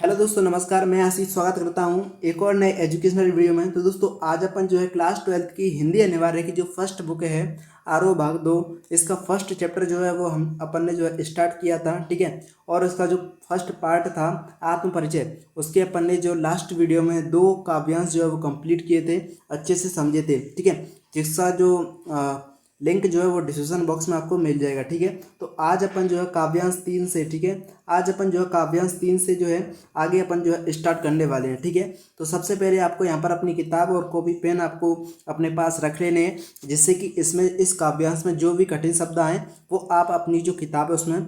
Hello दोस्तों, नमस्कार। मैं आशीष स्वागत करता हूं एक और नए एजुकेशनल वीडियो में। तो दोस्तों, आज अपन जो है क्लास 12th की हिंदी अनिवार्य की जो फर्स्ट बुक है आरो भाग 2, इसका फर्स्ट चैप्टर जो है वो हम अपन ने जो है स्टार्ट किया था। ठीक है। और उसका जो फर्स्ट पार्ट था आत्म परिचय, उसके अपन ने जो लास्ट वीडियो में 2 काव्यांश जो है वो कंप्लीट किए थे, अच्छे से समझे थे। ठीक है। जिसका जो लिंक जो है वो डिस्क्रिप्शन बॉक्स में आपको मिल जाएगा। ठीक है। तो आज अपन जो है काव्यांश 3 से, ठीक है, आज अपन जो है काव्यांश 3 से जो है आगे अपन जो है स्टार्ट करने वाले हैं। ठीक है। तो सबसे पहले आपको यहाँ पर अपनी किताब और कॉपी पेन आपको अपने पास रख लेने हैं, जिससे कि इसमें इस काव्यांश में जो भी कठिन शब्द आए वो आप अपनी जो किताब है उसमें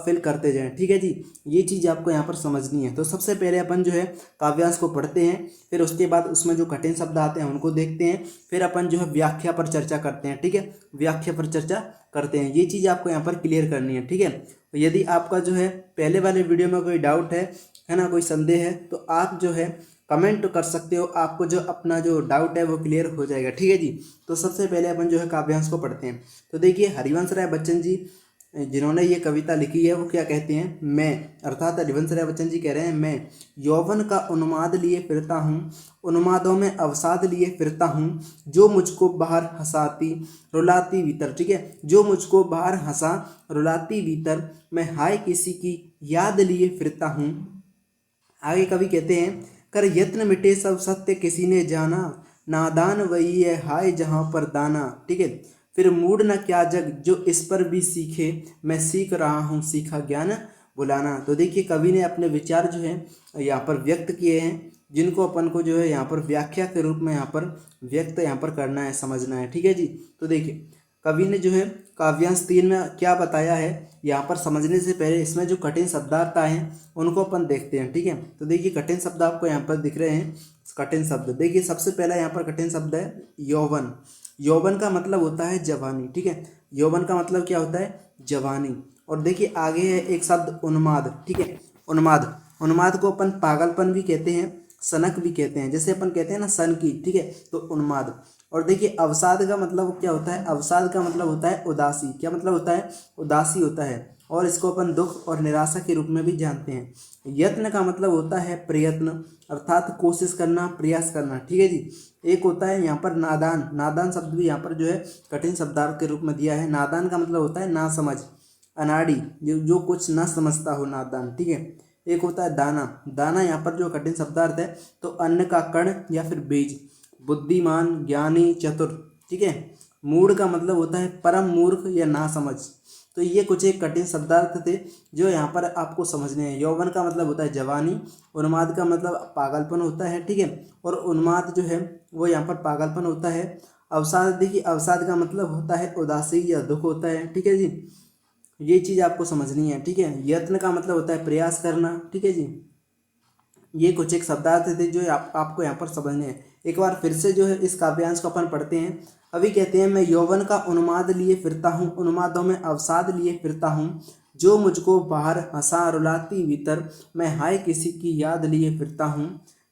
फिल करते जाएं। ठीक है जी। ये चीज़ आपको यहाँ पर समझनी है। तो सबसे पहले अपन जो है काव्यांश को पढ़ते हैं, फिर उसके बाद उसमें जो कठिन शब्द आते हैं उनको देखते हैं, फिर अपन जो है व्याख्या पर चर्चा करते हैं। ठीक है। व्याख्या पर चर्चा करते हैं। ये चीज़ आपको यहाँ पर क्लियर करनी है। ठीक है। तो यदि आपका जो है पहले वाले वीडियो में कोई डाउट है ना, कोई संदेह है, तो आप जो है कमेंट कर सकते हो। आपको जो अपना जो डाउट है वो क्लियर हो जाएगा। ठीक है जी। तो सबसे पहले अपन जो है काव्यांश को पढ़ते हैं। तो देखिए, हरिवंश राय बच्चन जी जिन्होंने ये कविता लिखी है वो क्या कहते हैं, मैं, अर्थात हरिवंश राय बच्चन जी कह रहे हैं, मैं यौवन का उन्माद लिए फिरता हूँ, उन्मादों में अवसाद लिए फिरता हूँ, जो मुझको बाहर हंसाती रुलाती भीतर। ठीक है। जो मुझको बाहर हंसा रुलाती भीतर, मैं हाय किसी की याद लिए फिरता हूँ। आगे कवि कहते हैं, कर यत्न मिटे सब सत्य किसी ने जाना, नादान वही है हाय जहाँ पर दाना। ठीक है। फिर मूड न क्या जग जो इस पर भी सीखे, मैं सीख रहा हूँ सीखा ज्ञान बुलाना। तो देखिए, कवि ने अपने विचार जो है यहाँ पर व्यक्त किए हैं, जिनको अपन को जो है यहाँ पर व्याख्या के रूप में यहाँ पर व्यक्त यहाँ पर करना है, समझना है। ठीक है जी। तो देखिए, कवि ने जो है काव्यांश 3 में क्या बताया है, यहाँ पर समझने से पहले इसमें जो कठिन शब्दार्थ आए हैं उनको अपन देखते हैं। ठीक है। तो देखिए, कठिन शब्द आपको यहाँ पर दिख रहे हैं। कठिन शब्द देखिए, सबसे पहला यहाँ पर कठिन शब्द है यौवन। यौवन का मतलब होता है जवानी। ठीक है। यौवन का मतलब क्या होता है, जवानी। और देखिए आगे है एक शब्द उन्माद। ठीक है। उन्माद, उन्माद को अपन पागलपन भी कहते हैं, सनक भी कहते हैं। जैसे अपन कहते हैं ना सन की। ठीक है। तो उन्माद। और देखिए, अवसाद का मतलब क्या होता है, अवसाद का मतलब होता है उदासी। क्या मतलब होता है, उदासी होता है। और इसको अपन दुख और निराशा के रूप में भी जानते हैं। यत्न का मतलब होता है प्रयत्न, अर्थात कोशिश करना, प्रयास करना। ठीक है जी। एक होता है यहाँ पर नादान। नादान शब्द भी यहाँ पर जो है कठिन शब्दार्थ के रूप में दिया है। नादान का मतलब होता है ना समझ, अनाड़ी, जो कुछ ना समझता हो, नादान। ठीक है। एक होता है दाना। दाना यहाँ पर जो कठिन शब्दार्थ है, तो अन्न का कण या फिर बीज, बुद्धिमान, ज्ञानी, चतुर। ठीक है। मूढ़ का मतलब होता है परम मूर्ख या नासमझ। तो ये कुछ एक कठिन शब्दार्थ थे जो यहाँ पर आपको समझने हैं। यौवन का मतलब होता है जवानी, उन्माद का मतलब पागलपन होता है। ठीक है। और उन्माद जो है वो यहाँ पर पागलपन होता है। अवसाद, देखिए अवसाद का मतलब होता है उदासी या दुख होता है। ठीक है जी। ये चीज़ आपको समझनी है। ठीक है। यत्न का मतलब होता है प्रयास करना। ठीक है जी। ये कुछ एक शब्दार्थ थे जो आपको यहाँ पर समझने हैं। एक बार फिर से जो है इस काव्यांश को अपन पढ़ते हैं। अभी कहते हैं, मैं यौवन का उन्माद लिए फिरता हूँ, उन्मादों में अवसाद लिए फिरता हूँ, जो मुझको बाहर हंसा रुलाती भीतर, मैं हाय किसी की याद लिए फिरता हूँ।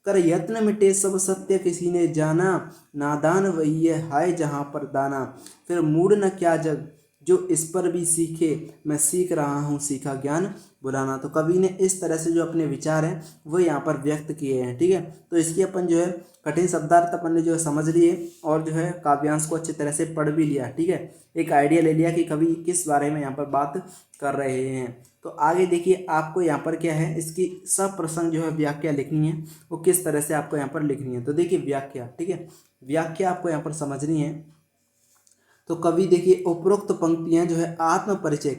कर यत्न मिटे सब सत्य किसी ने जाना, नादान वही है हाय जहाँ पर दाना। फिर मूड न क्या जग जो इस पर भी सीखे, मैं सीख रहा हूँ सीखा ज्ञान बुलाना। तो कवि ने इस तरह से जो अपने विचार हैं वो यहाँ पर व्यक्त किए हैं। ठीक है। तो इसकी अपन जो है कठिन शब्दार्थ अपन ने जो है समझ लिए, और जो है काव्यांश को अच्छी तरह से पढ़ भी लिया। ठीक है। एक आइडिया ले लिया कि कवि किस बारे में यहाँ पर बात कर रहे हैं। तो आगे देखिए, आपको यहाँ पर क्या है, इसकी सब प्रसंग जो है व्याख्या लिखनी है, वो किस तरह से आपको यहाँ पर लिखनी है। तो देखिए व्याख्या, ठीक है, व्याख्या आपको यहाँ पर समझनी है। तो कवि देखिए, उपरोक्त पंक्तियां जो है आत्म परिचय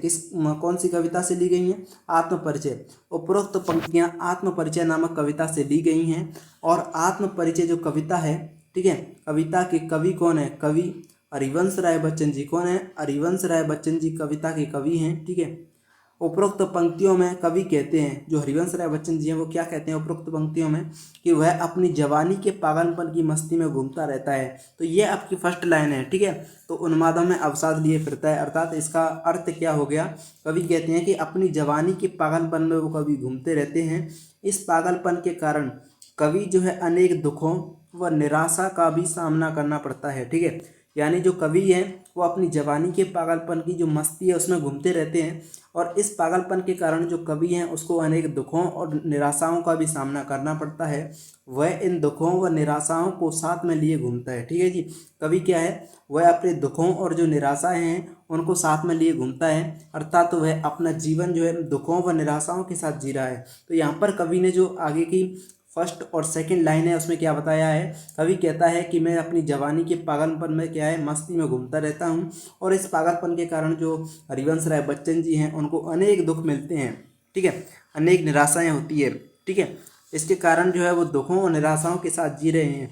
कौन सी कविता से ली गई हैं, आत्म परिचय। उपरोक्त पंक्तियां आत्म परिचय नामक कविता से ली गई हैं। और आत्म परिचय जो कविता है, ठीक है, कविता के कवि कौन है, कवि हरिवंश राय बच्चन जी। कौन है, हरिवंश राय बच्चन जी कविता के कवि हैं। ठीक है। उपरोक्त पंक्तियों में कवि कहते हैं, जो हरिवंश राय बच्चन जी हैं, वो क्या कहते हैं उपरोक्त पंक्तियों में, कि वह अपनी जवानी के पागलपन की मस्ती में घूमता रहता है। तो ये आपकी फर्स्ट लाइन है। ठीक है। तो उन्मादों में अवसाद लिए फिरता है, अर्थात इसका अर्थ क्या हो गया, कवि कहते हैं कि अपनी जवानी के पागलपन में वो कवि घूमते रहते हैं। इस पागलपन के कारण कवि जो है अनेक दुखों व निराशा का भी सामना करना पड़ता है। ठीक है। यानी जो कवि है वो अपनी जवानी के पागलपन की जो मस्ती है उसमें घूमते रहते हैं, और इस पागलपन के कारण जो कवि हैं उसको अनेक दुखों और निराशाओं का भी सामना करना पड़ता है। वह इन दुखों व निराशाओं को साथ में लिए घूमता है। ठीक है जी। कवि क्या है, वह अपने दुखों और जो निराशाएं हैं उनको साथ में लिए घूमता है, अर्थात तो वह अपना जीवन जो है दुखों व निराशाओं के साथ जी रहा है। तो यहाँ पर कवि ने जो आगे की फर्स्ट और सेकंड लाइन है उसमें क्या बताया है, कवि कहता है कि मैं अपनी जवानी के पागलपन में क्या है मस्ती में घूमता रहता हूँ, और इस पागलपन के कारण जो हरिवंश राय बच्चन जी हैं उनको अनेक दुख मिलते हैं। ठीक है, अनेक निराशाएं होती है। ठीक है, इसके कारण जो है वो दुखों और निराशाओं के साथ जी रहे हैं।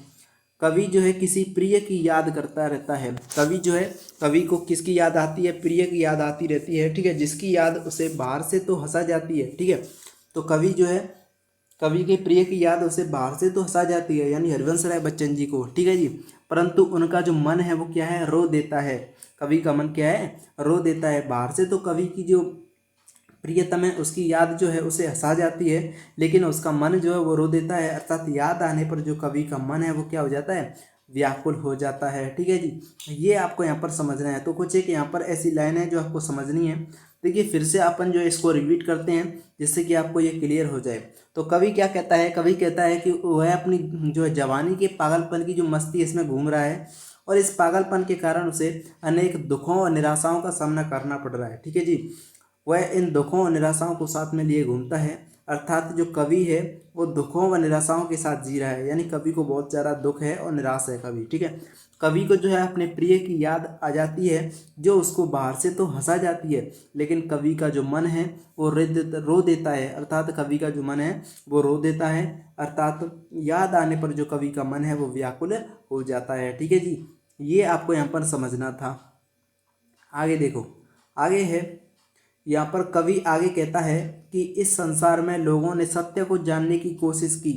कवि जो है किसी प्रिय की याद करता रहता है। कवि जो है, कवि को किसकी याद आती है, प्रिय की याद आती रहती है। ठीक है, जिसकी याद उसे बाहर से तो हंसा जाती है। ठीक है, तो कवि जो है, कवि के प्रिय की याद उसे बाहर से तो हंसा जाती है, यानी हरिवंश राय बच्चन जी को। ठीक है जी, परंतु उनका जो मन है वो क्या है, रो देता है। कवि का मन क्या है, रो देता है। बाहर से तो कवि की जो प्रियतम है उसकी याद जो है उसे हंसा जाती है, लेकिन उसका मन जो है वो रो देता है, अर्थात याद आने पर जो कवि का मन है वो क्या हो जाता है, व्याकुल हो जाता है। ठीक है जी, ये आपको यहाँ पर समझना है। तो कुछ एक यहाँ पर ऐसी लाइन है जो आपको समझनी है। देखिए, फिर से अपन जो इसको रिपीट करते हैं जिससे कि आपको ये क्लियर हो जाए। तो कवि क्या कहता है, कवि कहता है कि वह अपनी जो है जवानी के पागलपन की जो मस्ती इसमें घूम रहा है, और इस पागलपन के कारण उसे अनेक दुखों और निराशाओं का सामना करना पड़ रहा है। ठीक है जी, वह इन दुखों और निराशाओं को साथ में लिए घूमता है, अर्थात जो कवि है वो दुखों व निराशाओं के साथ जी रहा है, यानी कवि को बहुत ज़्यादा दुख है और निराश है कवि। ठीक है, कवि को जो है अपने प्रिय की याद आ जाती है जो उसको बाहर से तो हंसा जाती है, लेकिन कवि का जो मन है वो रो देता है, अर्थात कवि का जो मन है वो रो देता है, अर्थात याद आने पर जो कवि का मन है वो व्याकुल हो जाता है। ठीक है जी, ये आपको यहाँ पर समझना था। आगे देखो, आगे है यहाँ पर कवि आगे कहता है कि इस संसार में लोगों ने सत्य को जानने की कोशिश की,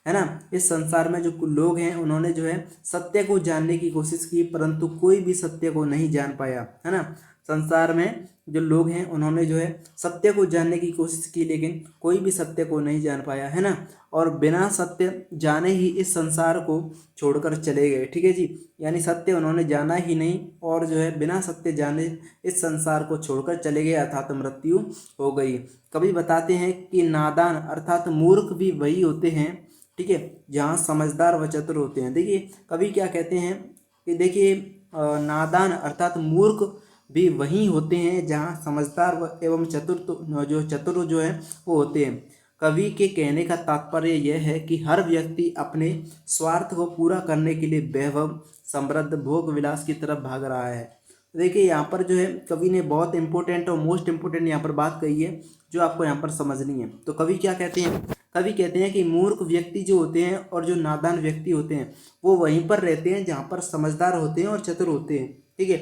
है ना। इस संसार में जो लोग हैं उन्होंने जो है सत्य को जानने की कोशिश की, परंतु कोई भी सत्य को नहीं जान पाया, है ना। संसार में जो लोग हैं उन्होंने जो है सत्य को जानने की कोशिश की, लेकिन कोई भी सत्य को नहीं जान पाया, है ना। और बिना सत्य जाने ही इस संसार को छोड़कर चले गए। ठीक है जी, यानी सत्य उन्होंने जाना ही नहीं, और जो है बिना सत्य जाने इस संसार को छोड़कर चले गए, अर्थात मृत्यु हो गई। कवि बताते हैं कि नादान अर्थात मूर्ख भी वही होते हैं, ठीक है, जहाँ समझदार व चतुर होते हैं। देखिए, कवि क्या कहते हैं कि देखिए, नादान अर्थात मूर्ख भी वही होते हैं जहाँ समझदार व एवं चतुर जो है वो होते हैं। कवि के कहने का तात्पर्य यह है कि हर व्यक्ति अपने स्वार्थ को पूरा करने के लिए वैभव, समृद्ध, भोग विलास की तरफ भाग रहा है। देखिए, यहाँ पर जो है कवि ने बहुत इंपॉर्टेंट और मोस्ट इंपॉर्टेंट यहाँ पर बात कही है जो आपको यहाँ पर समझनी है। तो कवि क्या कहते हैं, कवि कहते हैं कि मूर्ख व्यक्ति जो होते हैं और जो नादान व्यक्ति होते हैं वो वहीं पर रहते हैं जहाँ पर समझदार होते हैं और चतुर होते हैं। ठीक है,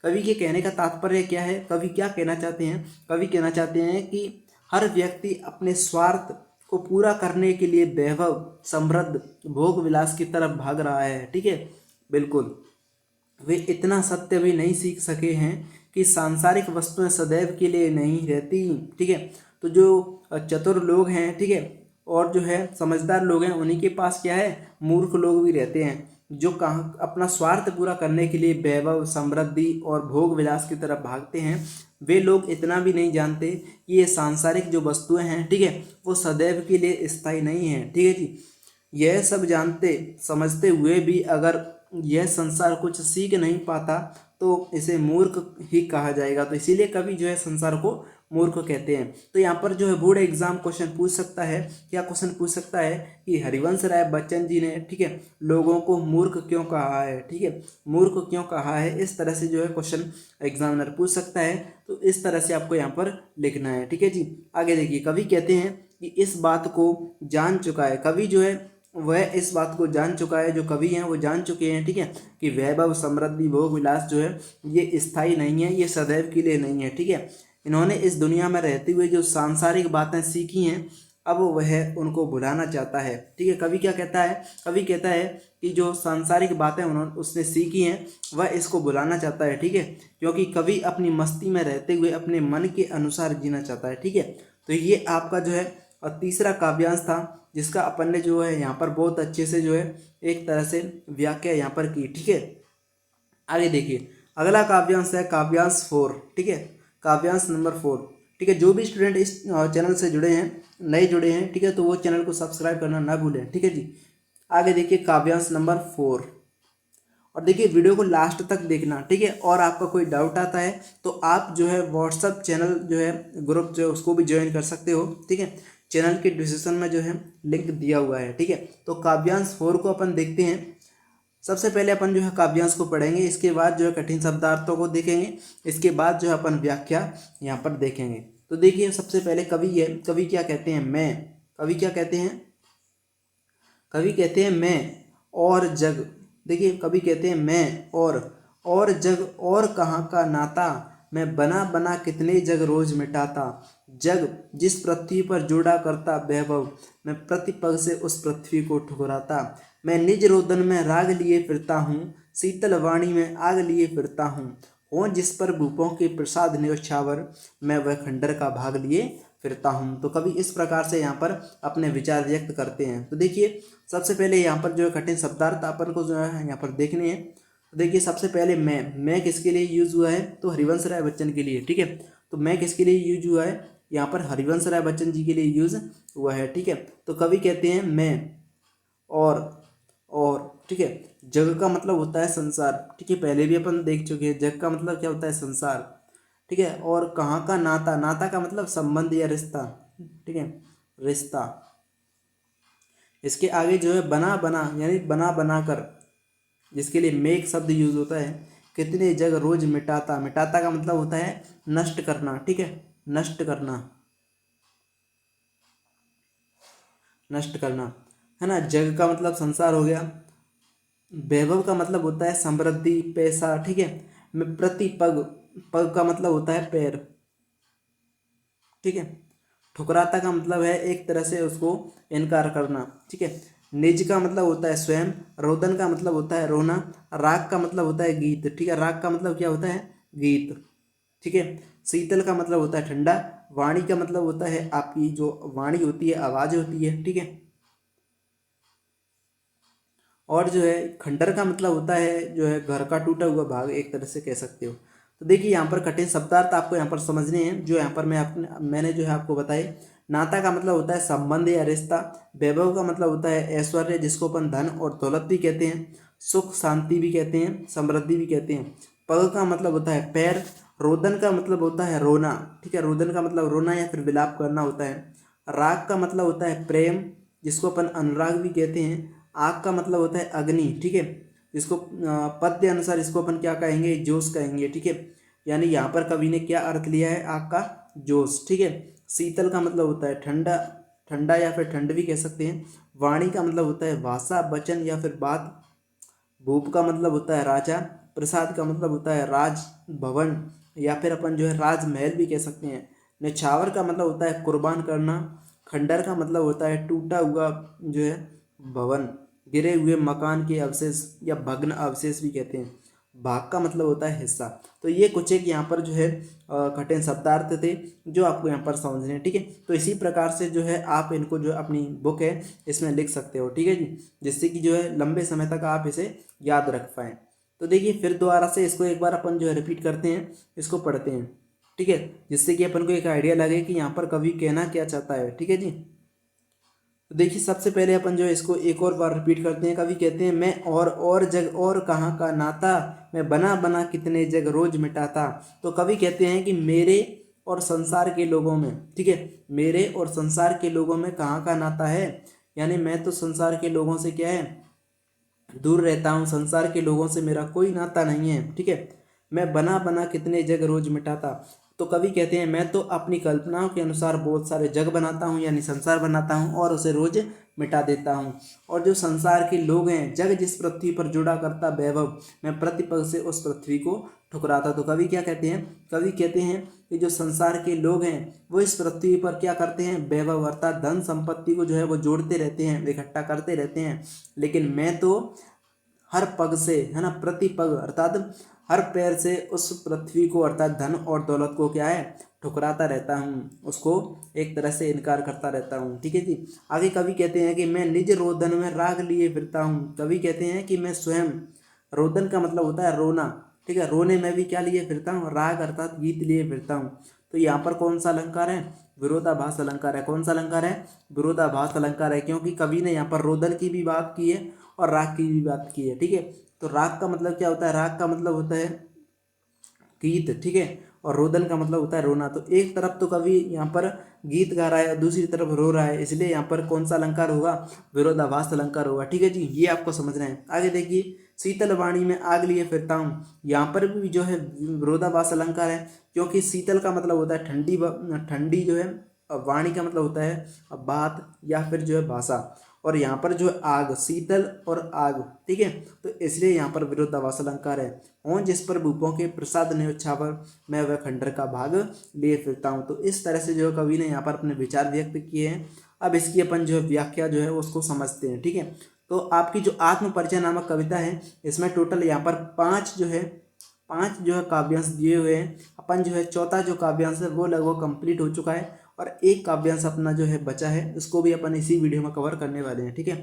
कवि के कहने का तात्पर्य क्या है, कवि क्या कहना चाहते हैं, कवि कहना चाहते हैं कि हर व्यक्ति अपने स्वार्थ को पूरा करने के लिए वैभव, समृद्ध, भोग विलास की तरफ भाग रहा है। ठीक है, बिल्कुल, वे इतना सत्य भी नहीं सीख सके हैं कि सांसारिक वस्तुएं सदैव के लिए नहीं रहती। ठीक है, तो जो चतुर लोग हैं, ठीक है, और जो है समझदार लोग हैं, उन्हीं के पास क्या है, मूर्ख लोग भी रहते हैं जो कहाँ अपना स्वार्थ पूरा करने के लिए वैभव, समृद्धि और भोग विलास की तरफ भागते हैं। वे लोग इतना भी नहीं जानते कि ये सांसारिक जो वस्तुएं हैं, ठीक है, वो सदैव के लिए स्थायी नहीं है। ठीक है जी, यह सब जानते समझते हुए भी अगर यह संसार कुछ सीख नहीं पाता तो इसे मूर्ख ही कहा जाएगा। तो इसीलिए कवि जो है संसार को मूर्ख कहते हैं। तो यहाँ पर जो है बोर्ड एग्जाम क्वेश्चन पूछ सकता है, क्या क्वेश्चन पूछ सकता है कि हरिवंश राय बच्चन जी ने, ठीक है, लोगों को मूर्ख क्यों कहा है। ठीक है, मूर्ख क्यों कहा है, इस तरह से जो है क्वेश्चन एग्जामिनर पूछ सकता है। तो इस तरह से आपको यहाँ पर लिखना है। ठीक है जी, आगे देखिए, कवि कहते हैं कि इस बात को जान चुका है, कवि जो है वह इस बात को जान चुका है, जो कवि हैं वो जान चुके हैं, ठीक है, कि वैभव, समृद्धि, भोग विलास जो है ये स्थायी नहीं है, ये सदैव के लिए नहीं है। ठीक है, इन्होंने इस दुनिया में रहते हुए जो सांसारिक बातें सीखी हैं अब वह उनको भुलाना चाहता है। ठीक है, कवि क्या कहता है, कवि कहता है कि जो सांसारिक बातें उन्होंने उसने सीखी हैं वह इसको भुलाना चाहता है। ठीक है, क्योंकि कवि अपनी मस्ती में रहते हुए अपने मन के अनुसार जीना चाहता है। ठीक है, तो ये आपका जो है तीसरा काव्यांश था जिसका अपन ने जो है यहाँ पर बहुत अच्छे से जो है एक तरह से व्याख्या यहाँ पर की। ठीक है, आगे देखिए, अगला काव्यांश है काव्यांश 4, ठीक है, काव्यांश नंबर 4, ठीक है। जो भी स्टूडेंट इस चैनल से जुड़े हैं, नए जुड़े हैं, ठीक है, तो वो चैनल को सब्सक्राइब करना ना भूलें, ठीक है जी। आगे देखिए काव्यांश नंबर 4, और देखिए वीडियो को लास्ट तक देखना, ठीक है। और आपका कोई डाउट आता है तो आप जो है व्हाट्सअप चैनल जो है ग्रुप जो है उसको भी ज्वाइन कर सकते हो, ठीक है। चैनल के डिस्क्रिप्शन में जो है लिंक दिया हुआ है, ठीक है। तो काव्यांश 4 को अपन देखते हैं। सबसे पहले अपन जो है काव्यांश को पढ़ेंगे, इसके बाद जो है कठिन शब्दार्थों को देखेंगे, इसके बाद जो है अपन व्याख्या यहाँ पर देखेंगे। तो देखिए सबसे पहले कवि है, कवि क्या कहते हैं, मैं, कवि क्या कहते हैं, कवि कहते हैं मैं और जग। देखिए कवि कहते हैं मैं और जग और कहाँ का नाता, मैं बना बना कितने जग रोज मिटाता, जग जिस पृथ्वी पर जोड़ा करता वैभव, मैं प्रतिपग से उस पृथ्वी को ठुकराता, मैं निज रोदन में राग लिए फिरता हूँ, शीतल वाणी में आग लिए फिरता हूँ, हो जिस पर भूपों के प्रसाद न्योछावर, मैं वह खंडर का भाग लिए फिरता हूँ। तो कवि इस प्रकार से यहाँ पर अपने विचार व्यक्त करते हैं। तो देखिए सबसे पहले यहाँ पर जो है कठिन शब्दार्थ अपन को जो है यहाँ पर देखने हैं। तो देखिए सबसे पहले मैं किसके लिए यूज हुआ है, तो हरिवंश राय बच्चन के लिए, ठीक है। तो मैं किसके लिए यूज हुआ है, यहाँ पर हरिवंश राय बच्चन जी के लिए यूज हुआ है, ठीक है। तो कवि कहते हैं मैं और ठीक है, जग का मतलब होता है संसार, ठीक है, पहले भी अपन देख चुके हैं। जग का मतलब क्या होता है, संसार, ठीक है। और कहाँ का नाता, नाता का मतलब संबंध या रिश्ता, ठीक है, रिश्ता। इसके आगे जो है बना बना यानी बना बना कर, जिसके लिए मेक शब्द यूज होता है। कितने जग रोज मिटाता, मिटाता का मतलब होता है नष्ट करना, ठीक है, नष्ट करना, नष्ट करना, है ना। जग का मतलब संसार हो गया। वैभव का मतलब होता है समृद्धि, पैसा, ठीक है। में प्रति पग, पग का मतलब होता है पैर, ठीक है। ठुकराता का मतलब है एक तरह से उसको इनकार करना, ठीक है। निज का मतलब होता है स्वयं, रोदन का मतलब होता है रोना, राग का मतलब होता है गीत, ठीक है। राग का मतलब क्या होता है, गीत, ठीक है। शीतल का मतलब होता है ठंडा, वाणी का मतलब होता है आपकी जो वाणी होती है, आवाज होती है, ठीक है। और जो है खंडर का मतलब होता है जो है घर का टूटा हुआ भाग, एक तरह से कह सकते हो। तो देखिए यहाँ पर कठिन शब्दार्थ आपको यहाँ पर समझने हैं, जो यहाँ पर मैंने जो है आपको बताए। नाता का मतलब होता है संबंध या रिश्ता, वैभव का मतलब होता है ऐश्वर्य, जिसको अपन धन और दौलत भी कहते हैं, सुख शांति भी कहते हैं, समृद्धि भी कहते हैं। पग का मतलब होता है पैर, रोदन का मतलब होता है रोना, ठीक है, रोदन का मतलब रोना या फिर विलाप करना होता है। राग का मतलब होता है प्रेम, जिसको अपन अनुराग भी कहते हैं। आग का मतलब होता है अग्नि, ठीक है, जिसको पद्य अनुसार इसको अपन क्या कहेंगे, जोश कहेंगे, ठीक है। यानी यहाँ पर कवि ने क्या अर्थ लिया है, आग का जोश, ठीक है। शीतल का मतलब होता है ठंडा, ठंडा या फिर ठंड भी कह सकते हैं। वाणी का मतलब होता है भाषा, वचन या फिर बात। भूप का मतलब होता है राजा, प्रसाद का मतलब होता है राज भवन या फिर अपन जो है राजमहल भी कह सकते हैं। निछावर का मतलब होता है कुर्बान करना। खंडर का मतलब होता है टूटा हुआ जो है भवन, गिरे हुए मकान के अवशेष या भग्न अवशेष भी कहते हैं। भाग का मतलब होता है हिस्सा। तो ये कुछ एक यहाँ पर जो है कठिन शब्दार्थ थे जो आपको यहाँ पर समझने हैं, ठीक है। तो इसी प्रकार से जो है आप इनको जो अपनी बुक है इसमें लिख सकते हो, ठीक है जी, जिससे कि जो है लंबे समय तक आप इसे याद रख पाएँ। तो देखिए फिर दोबारा से इसको एक बार अपन जो है रिपीट करते हैं, इसको पढ़ते हैं, ठीक है, जिससे कि अपन को एक आइडिया लगे कि यहाँ पर कवि कहना क्या चाहता है, ठीक है जी। तो देखिए सबसे पहले अपन जो है इसको एक और बार रिपीट करते हैं। कवि कहते हैं मैं और जग और कहाँ का नाता, मैं बना बना कितने जग रोज मिटाता। तो कवि कहते हैं कि मेरे और संसार के लोगों में, ठीक है, मेरे और संसार के लोगों में कहाँ का नाता है, यानी मैं तो संसार के लोगों से क्या है, दूर रहता हूँ, संसार के लोगों से मेरा कोई नाता नहीं है, ठीक है। मैं बना बना कितने जग रोज मिटाता। तो कवि कहते हैं मैं तो अपनी कल्पनाओं के अनुसार बहुत सारे जग बनाता हूँ यानी संसार बनाता हूँ और उसे रोज मिटा देता हूँ। और जो संसार के लोग हैं, जग जिस पृथ्वी पर जुड़ा करता वैभव, मैं प्रतिपल से उस पृथ्वी को ठुकराता। तो कवि क्या कहते हैं, कवि कहते हैं कि जो संसार के लोग हैं वो इस पृथ्वी पर क्या करते हैं, वैभव अर्थात धन संपत्ति को जो है वो जोड़ते रहते हैं, इकट्ठा करते रहते हैं। लेकिन मैं तो हर पग से, है ना, प्रति पग अर्थात हर पैर से उस पृथ्वी को अर्थात धन और दौलत को क्या है, ठुकराता रहता हूँ, उसको एक तरह से इनकार करता रहता हूँ, ठीक है जी। आगे कवि कहते हैं कि मैं निज रोदन में राग लिए फिरता हूँ। कवि कहते हैं कि मैं स्वयं, रोदन का मतलब होता है रोना, ठीक है। रोने में भी क्या लिए फिरता हूँ, राग अर्थात गीत लिए फिरता हूँ। तो यहाँ पर कौन सा अलंकार है, विरोधाभास अलंकार है। कौन सा अलंकार है, विरोधाभास अलंकार है, क्योंकि कवि ने यहाँ पर रोदन की भी बात की है और राग की भी बात की है, ठीक है। तो राग का मतलब क्या होता है, राग का मतलब होता है गीत, ठीक है, और रोदन का मतलब होता है रोना। तो एक तरफ तो कवि यहाँ पर गीत गा रहा है और दूसरी तरफ रो रहा है, इसलिए यहाँ पर कौन सा अलंकार होगा, विरोधाभास अलंकार होगा, ठीक है जी। ये आपको समझना है। आगे देखिए, शीतल वाणी में आग लिए फिरता हूँ, यहाँ पर भी जो है विरोधाभास अलंकार है, क्योंकि शीतल का मतलब होता है ठंडी, ठंडी जो है, वाणी का मतलब होता है बात या फिर जो है भाषा, और यहाँ पर जो है आग, शीतल और आग, ठीक है। तो इसलिए यहाँ पर विरोधाभास अलंकार है। और जिस पर भूपों के प्रसाद ने उछावर, मैं वह खंडर का भाग लिए फिरता हूँ। तो इस तरह से जो है कवि ने यहाँ पर अपने विचार व्यक्त किए हैं। अब इसकी अपन जो है व्याख्या जो है उसको समझते हैं, ठीक है। तो आपकी जो आत्म परिचय नामक कविता है, इसमें टोटल यहाँ पर पाँच जो है काव्यांश दिए हुए हैं। अपन जो है चौथा जो काव्यांश है वो लगभग कंप्लीट हो चुका है, और एक काव्यांश अपना जो है बचा है, उसको भी अपन इसी वीडियो में कवर करने वाले हैं, ठीक है।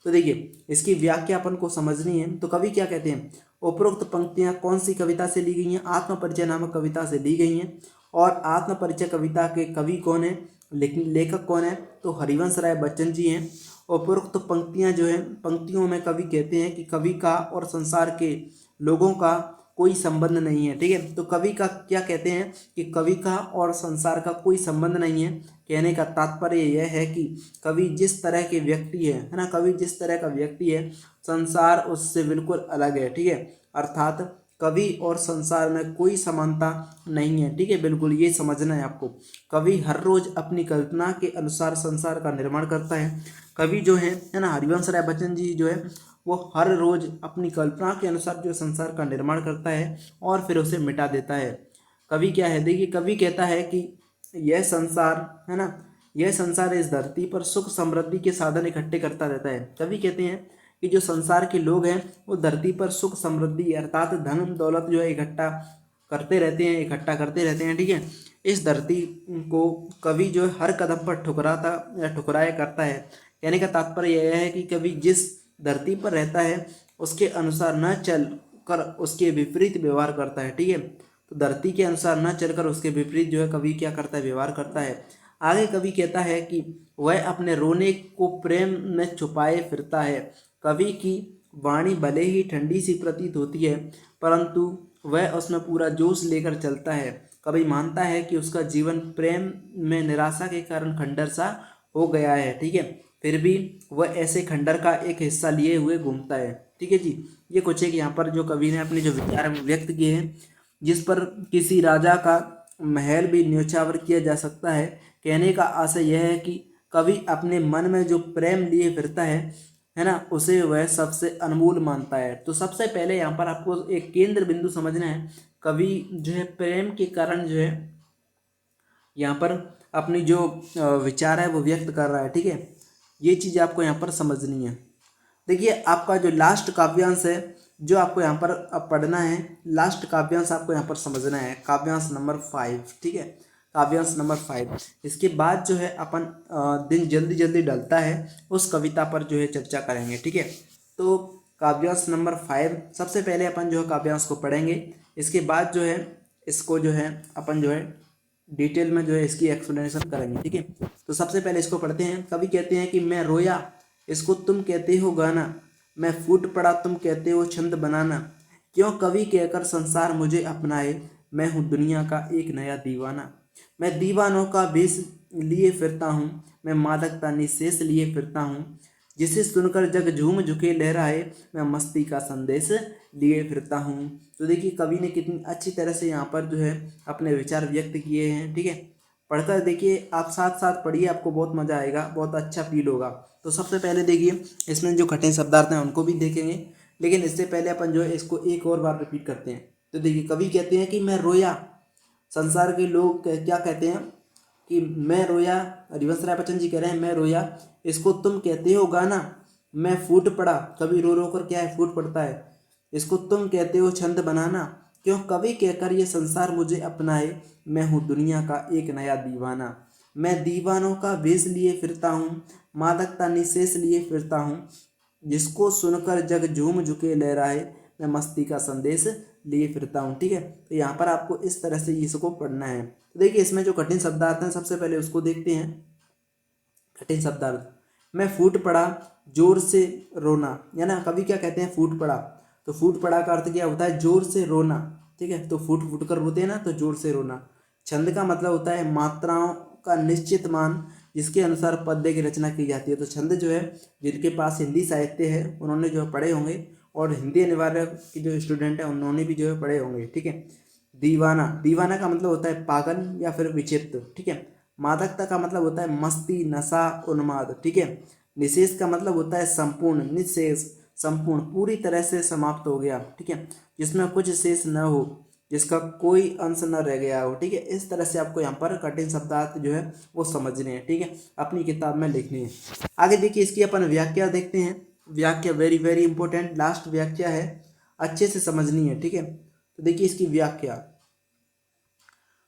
तो देखिए, इसकी व्याख्या अपन को समझनी है। तो कवि क्या कहते हैं, उपरोक्त पंक्तियां कौन सी कविता से ली गई हैं, आत्मपरिचय नामक कविता से ली गई हैं। और आत्मपरिचय कविता के कवि कौन है, लेखक कौन है, तो हरिवंश राय बच्चन जी हैं। उपरोक्त पंक्तियां जो है, पंक्तियों में कवि कहते हैं कि कवि का और संसार के लोगों का कोई संबंध नहीं है, ठीक है। तो कवि का क्या कहते हैं कि कवि का और संसार का कोई संबंध नहीं है। कहने का तात्पर्य यह है कि कवि जिस तरह के व्यक्ति है ना, कवि जिस तरह का व्यक्ति है, संसार उससे बिल्कुल अलग है, ठीक है। अर्थात कवि और संसार में कोई समानता नहीं है, ठीक है। बिल्कुल ये समझना है आपको। कवि हर रोज अपनी कल्पना के अनुसार संसार का निर्माण करता है। कवि जो है ना, हरिवंश राय बच्चन जी जो है, वो हर रोज अपनी कल्पना के अनुसार जो संसार का निर्माण करता है और फिर उसे मिटा देता है। कवि क्या है, देखिए, कवि कहता है कि यह संसार है ना, यह संसार इस धरती पर सुख समृद्धि के साधन इकट्ठे करता रहता है। कवि कहते हैं कि जो संसार के लोग हैं वो धरती पर सुख समृद्धि अर्थात धन दौलत जो है इकट्ठा करते रहते हैं, ठीक है। इस धरती को कवि जो है हर कदम पर ठुकराता या ठुकराया करता है। कहने का तात्पर्य यह है कि कवि जिस धरती पर रहता है उसके अनुसार न चल कर उसके विपरीत व्यवहार करता है, ठीक है। तो धरती के अनुसार न चलकर उसके विपरीत जो है कवि क्या करता है, व्यवहार करता है। आगे कवि कहता है कि वह अपने रोने को प्रेम में छुपाए फिरता है। कवि की वाणी भले ही ठंडी सी प्रतीत होती है, परंतु वह उसमें पूरा जोश लेकर चलता है। कवि मानता है कि उसका जीवन प्रेम में निराशा के कारण खंडर सा हो गया है, ठीक है। फिर भी वह ऐसे खंडर का एक हिस्सा लिए हुए घूमता है, ठीक है जी। ये कुछ एक यहाँ पर जो कवि ने अपने जो विचार व्यक्त किए हैं, जिस पर किसी राजा का महल भी न्योछावर किया जा सकता है। कहने का आशय यह है कि कवि अपने मन में जो प्रेम लिए फिरता है ना, उसे वह सबसे अनमोल मानता है। तो सबसे पहले यहाँ पर आपको एक केंद्र बिंदु समझना है। कवि जो है प्रेम के कारण जो है यहाँ पर अपनी जो विचार है वो व्यक्त कर रहा है, ठीक है। ये चीज़ आपको यहाँ पर समझनी है। देखिए, आपका जो लास्ट काव्यांश है जो आपको यहाँ पर अब पढ़ना है, लास्ट काव्यांश आपको यहाँ पर समझना है, काव्यांश नंबर 5, ठीक है। काव्यांश नंबर 5, इसके बाद जो है अपन दिन जल्दी जल्दी डलता है उस कविता पर जो है चर्चा करेंगे, ठीक है। तो काव्यांश नंबर 5 सबसे पहले अपन जो है काव्यांश को पढ़ेंगे। इसके बाद जो है इसको जो है अपन जो है डिटेल में जो है इसकी एक्सप्लेनेशन करेंगे, ठीक है। तो सबसे पहले इसको पढ़ते हैं। कवि कहते हैं कि मैं रोया, इसको तुम कहते हो गाना, मैं फूट पड़ा, तुम कहते हो छंद बनाना। क्यों कवि कहकर संसार मुझे अपनाए, मैं हूँ दुनिया का एक नया दीवाना। मैं दीवानों का भेष लिए फिरता हूँ, मैं मादकता निशेष लिए फिरता हूँ। जिसे सुनकर जग झूम झुके लहराए, मैं मस्ती का संदेश लिए फिरता हूँ। तो देखिए, कवि ने कितनी अच्छी तरह से यहाँ पर जो है अपने विचार व्यक्त किए हैं, ठीक है। पढ़कर देखिए, आप साथ साथ पढ़िए, आपको बहुत मज़ा आएगा, बहुत अच्छा फील होगा। तो सबसे पहले देखिए, इसमें जो कठिन शब्दार्थ हैं उनको भी देखेंगे, लेकिन इससे पहले अपन जो है इसको एक और बार रिपीट करते हैं। तो देखिए, कवि कहते हैं कि मैं रोया, संसार के लोग क्या कहते हैं कि मैं रोया, हरिवंश राय बच्चन जी कह रहे हैं मैं रोया, इसको तुम कहते हो गाना, मैं फूट पड़ा, कभी रो रो कर क्या है फूट पड़ता है, इसको तुम कहते हो छंद बनाना। क्यों कवि कहकर ये संसार मुझे अपनाए, मैं हूँ दुनिया का एक नया दीवाना। मैं दीवानों का भेष लिए फिरता हूँ, मादकता निशेष लिए फिरता हूँ। जिसको सुनकर जग झूम झुके लहराए, मैं मस्ती का संदेश लिए फिरता हूँ। ठीक है, तो यहाँ पर आपको इस तरह से इसको पढ़ना है। तो देखिए इसमें जो कठिन शब्दार्थ हैं सबसे पहले उसको देखते हैं। कठिन शब्दार्थ, मैं फूट पड़ा जोर से रोना, या ना कवि क्या कहते हैं, फूट पड़ा। तो फूट पड़ा का अर्थ क्या होता है, जोर से रोना। ठीक है, तो फूट फूट कर रोते हैं ना, तो जोर से रोना। छंद का मतलब होता है मात्राओं का निश्चित मान जिसके अनुसार पद्य की रचना की जाती है। तो छंद जो है, जिनके पास हिंदी साहित्य है उन्होंने जो है पढ़े होंगे, और हिंदी अनिवार्य की जो स्टूडेंट है उन्होंने भी जो है पढ़े होंगे। ठीक है, दीवाना, दीवाना का मतलब होता है पागल या फिर विक्षिप्त। ठीक है, मादकता का मतलब होता है मस्ती, नशा, उन्माद। ठीक है, निशेष का मतलब होता है संपूर्ण, निशेष संपूर्ण, पूरी तरह से समाप्त हो गया। ठीक है, जिसमें कुछ शेष न हो, जिसका कोई अंश न रह गया हो। ठीक है, इस तरह से आपको यहाँ पर कठिन शब्दार्थ जो है वो समझने हैं। ठीक है, अपनी किताब में लिखनी है। आगे देखिए इसकी अपन व्याख्या देखते हैं। व्याख्या वेरी वेरी इंपॉर्टेंट, लास्ट व्याख्या है, अच्छे से समझनी है। ठीक है, तो देखिए इसकी व्याख्या,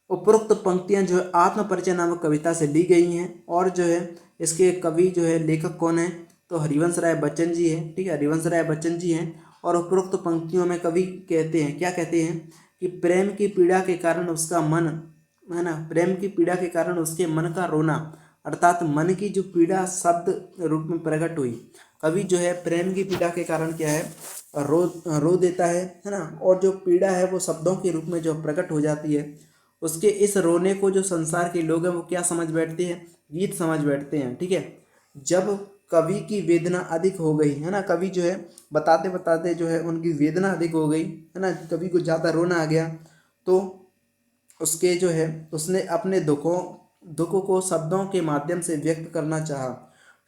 उपरोक्त पंक्तियां जो है आत्मपरिचय नामक कविता से ली गई हैं, और जो है इसके कवि जो है लेखक कौन है, तो हरिवंश राय बच्चन जी हैं। ठीक है, हरिवंश राय बच्चन जी हैं। और उपरोक्त पंक्तियों में कवि कहते हैं, क्या कहते हैं, कि प्रेम की पीड़ा के कारण उसका मन, है ना, प्रेम की पीड़ा के कारण उसके मन का रोना, अर्थात मन की जो पीड़ा शब्द रूप में प्रकट हुई। कवि जो है प्रेम की पीड़ा के कारण क्या है, रो देता है ना, और जो पीड़ा है वो शब्दों के रूप में जो प्रकट हो जाती है। उसके इस रोने को जो संसार के लोग हैं वो क्या समझ बैठते हैं, गीत समझ बैठते हैं। ठीक है, जब कवि की वेदना अधिक हो गई, है ना, कवि जो है बताते बताते जो है उनकी वेदना अधिक हो गई, है ना, कवि को ज़्यादा रोना आ गया, तो उसके जो है उसने अपने दुखों को शब्दों के माध्यम से व्यक्त करना चाहा,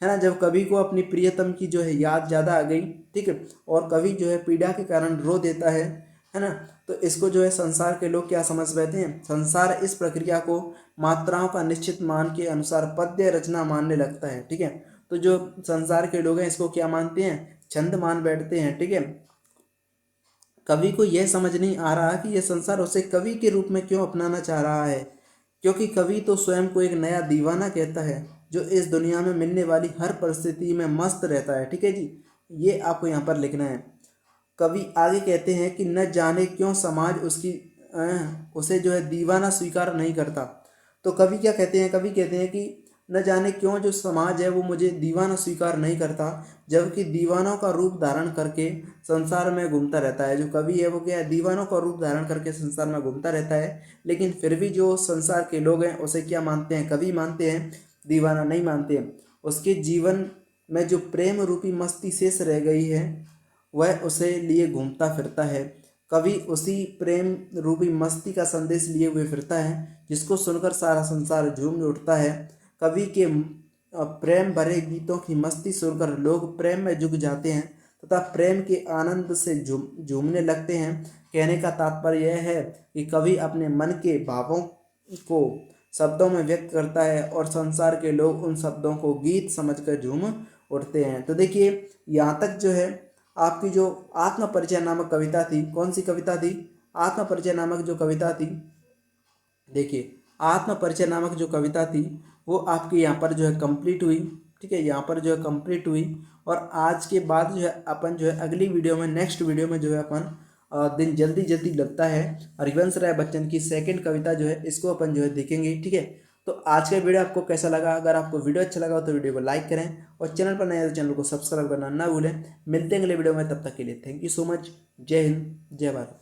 है ना। जब कवि को अपनी प्रियतम की जो है याद ज़्यादा आ गई, ठीक है, और कवि जो है पीड़ा के कारण रो देता है ना, तो इसको जो है संसार के लोग क्या समझ बैठे हैं, संसार इस प्रक्रिया को मात्राओं का निश्चित मान के अनुसार पद्य रचना मानने लगता है। ठीक है, तो जो संसार के लोग हैं इसको क्या मानते हैं, छंद मान बैठते हैं। ठीक है, कवि को यह समझ नहीं आ रहा कि यह संसार उसे कवि के रूप में क्यों अपनाना चाह रहा है, क्योंकि कवि तो स्वयं को एक नया दीवाना कहता है जो इस दुनिया में मिलने वाली हर परिस्थिति में मस्त रहता है। ठीक है जी, ये आपको यहाँ पर लिखना है। कवि आगे कहते हैं कि न जाने क्यों समाज उसे जो है दीवाना स्वीकार नहीं करता। तो कवि क्या कहते हैं, कवि कहते हैं कि न जाने क्यों जो समाज है वो मुझे दीवाना स्वीकार नहीं करता, जबकि दीवानों का रूप धारण करके संसार में घूमता रहता है। जो कवि है वो क्या है, दीवानों का रूप धारण करके संसार में घूमता रहता है, लेकिन फिर भी जो संसार के लोग हैं उसे क्या मानते हैं, कवि मानते हैं, दीवाना नहीं मानते हैं। उसके जीवन में जो प्रेम रूपी मस्ती शेष रह गई है वह उसे लिए घूमता फिरता है। कवि उसी प्रेम रूपी मस्ती का संदेश लिए हुए फिरता है जिसको सुनकर सारा संसार झूम उठता है। कवि के प्रेम भरे गीतों की मस्ती सुनकर लोग प्रेम में झुक जाते हैं तथा प्रेम के आनंद से झूमने लगते हैं। कहने का तात्पर्य यह है कि कवि अपने मन के भावों को शब्दों में व्यक्त करता है और संसार के लोग उन शब्दों को गीत समझकर झूम उठते हैं। तो देखिए यहाँ तक जो है आपकी जो आत्मपरिचय नामक कविता थी, कौन सी कविता थी, आत्मपरिचय नामक जो कविता थी, देखिए आत्मपरिचय नामक जो कविता थी वो आपकी यहाँ पर जो है कंप्लीट हुई। ठीक है, यहाँ पर जो है कंप्लीट हुई, और आज के बाद जो है अपन जो है अगली वीडियो में, नेक्स्ट वीडियो में जो है अपन दिन जल्दी जल्दी लगता है हरिवंश राय बच्चन की सेकंड कविता जो है इसको अपन जो है देखेंगे। ठीक है, तो आज का वीडियो आपको कैसा लगा, अगर आपको वीडियो अच्छा लगा तो वीडियो को लाइक करें, और चैनल पर नए हैं तो चैनल को सब्सक्राइब करना ना भूलें। मिलते हैं अगले वीडियो में, तब तक के लिए थैंक यू सो मच। जय हिंद, जय भारत।